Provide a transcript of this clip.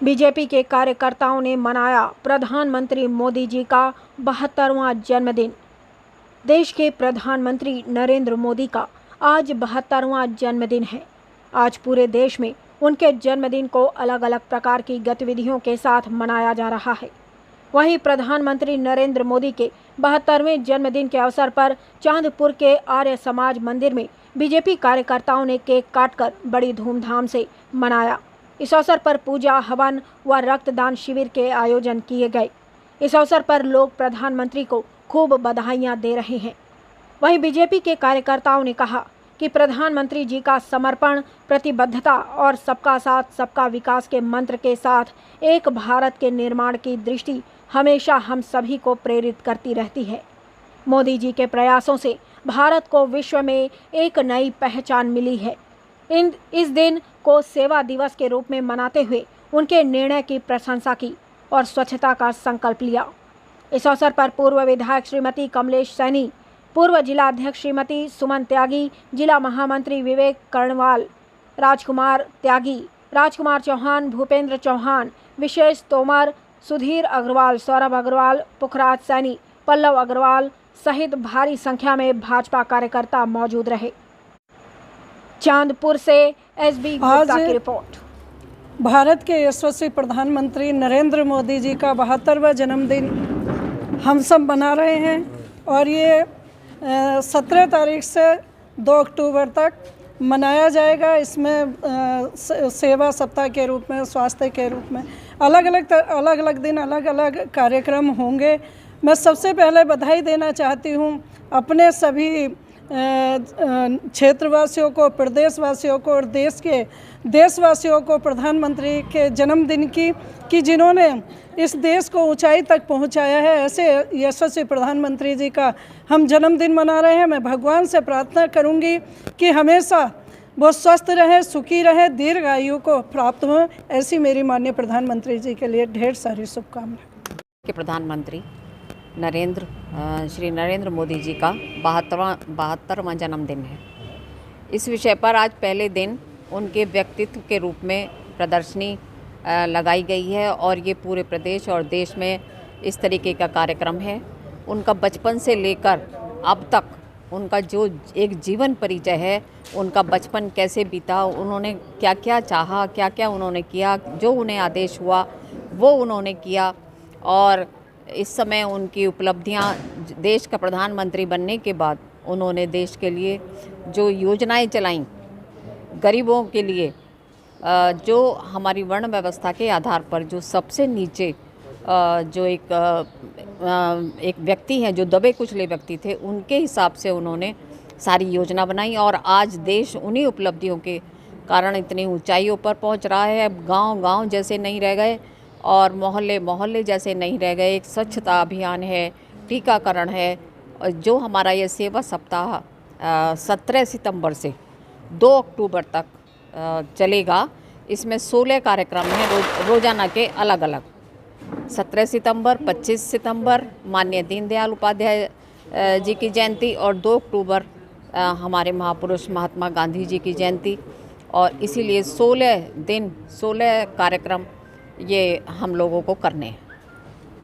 BJP के कार्यकर्ताओं ने मनाया प्रधानमंत्री मोदी जी का 72वां जन्मदिन। देश के प्रधानमंत्री नरेंद्र मोदी का आज 72वां जन्मदिन है। आज पूरे देश में उनके जन्मदिन को अलग अलग प्रकार की गतिविधियों के साथ मनाया जा रहा है। वहीं प्रधानमंत्री नरेंद्र मोदी के 72वें जन्मदिन के अवसर पर चांदपुर के आर्य समाज मंदिर में बीजेपी कार्यकर्ताओं ने केक काटकर बड़ी धूमधाम से मनाया। इस अवसर पर पूजा, हवन व रक्तदान शिविर के आयोजन किए गए। इस अवसर पर लोग प्रधानमंत्री को खूब बधाइयां दे रहे हैं। वहीं बीजेपी के कार्यकर्ताओं ने कहा कि प्रधानमंत्री जी का समर्पण, प्रतिबद्धता और सबका साथ सबका विकास के मंत्र के साथ एक भारत के निर्माण की दृष्टि हमेशा हम सभी को प्रेरित करती रहती है। मोदी जी के प्रयासों से भारत को विश्व में एक नई पहचान मिली है। इस दिन को सेवा दिवस के रूप में मनाते हुए उनके निर्णय की प्रशंसा की और स्वच्छता का संकल्प लिया। इस अवसर पर पूर्व विधायक श्रीमती कमलेश सैनी, पूर्व जिला अध्यक्ष श्रीमती सुमन त्यागी, जिला महामंत्री विवेक कर्णवाल, राजकुमार त्यागी, राजकुमार चौहान, भूपेंद्र चौहान, विशेष तोमर, सुधीर अग्रवाल, सौरभ अग्रवाल, पुखराज सैनी, पल्लव अग्रवाल सहित भारी संख्या में भाजपा कार्यकर्ता मौजूद रहे। चांदपुर से एसबी गुप्ता की रिपोर्ट। भारत के यशस्वी प्रधानमंत्री नरेंद्र मोदी जी का 72वां जन्मदिन हम सब मना रहे हैं और ये 17 तारीख से 2 अक्टूबर तक मनाया जाएगा। इसमें सेवा सप्ताह के रूप में, स्वास्थ्य के रूप में अलग अलग दिन अलग अलग कार्यक्रम होंगे। मैं सबसे पहले बधाई देना चाहती हूँ अपने सभी क्षेत्रवासियों को, प्रदेशवासियों को और देश के देशवासियों को प्रधानमंत्री के जन्मदिन की कि जिन्होंने इस देश को ऊंचाई तक पहुंचाया है। ऐसे यशस्वी प्रधानमंत्री जी का हम जन्मदिन मना रहे हैं। मैं भगवान से प्रार्थना करूंगी कि हमेशा वो स्वस्थ रहे, सुखी रहे, दीर्घ आयु को प्राप्त हो। ऐसी मेरी माननीय प्रधानमंत्री जी के लिए ढेर सारी शुभकामनाएं। के प्रधानमंत्री श्री नरेंद्र मोदी जी का 72वां जन्मदिन है। इस विषय पर आज पहले दिन उनके व्यक्तित्व के रूप में प्रदर्शनी लगाई गई है और ये पूरे प्रदेश और देश में इस तरीके का कार्यक्रम है। उनका बचपन से लेकर अब तक उनका जो एक जीवन परिचय है, उनका बचपन कैसे बीता, उन्होंने क्या क्या चाहा, क्या क्या उन्होंने किया, जो उन्हें आदेश हुआ वो उन्होंने किया। और इस समय उनकी उपलब्धियां, देश का प्रधानमंत्री बनने के बाद उन्होंने देश के लिए जो योजनाएं चलाईं, गरीबों के लिए, जो हमारी वर्ण व्यवस्था के आधार पर जो सबसे नीचे जो एक व्यक्ति हैं, जो दबे कुचले व्यक्ति थे, उनके हिसाब से उन्होंने सारी योजना बनाई। और आज देश उन्हीं उपलब्धियों के कारण इतनी ऊंचाइयों पर पहुंच रहा है। अब गांव-गांव जैसे नहीं रह गए और मोहल्ले जैसे नहीं रह गए। एक स्वच्छता अभियान है, टीकाकरण है। जो हमारा ये सेवा सप्ताह 17 सितंबर से 2 अक्टूबर तक चलेगा, इसमें 16 कार्यक्रम हैं रोजाना के अलग अलग। 17 सितंबर, 25 सितंबर माननीय दीनदयाल उपाध्याय जी की जयंती और 2 अक्टूबर हमारे महापुरुष महात्मा गांधी जी की जयंती। और इसीलिए 16 दिन 16 कार्यक्रम ये हम लोगों को करने हैं।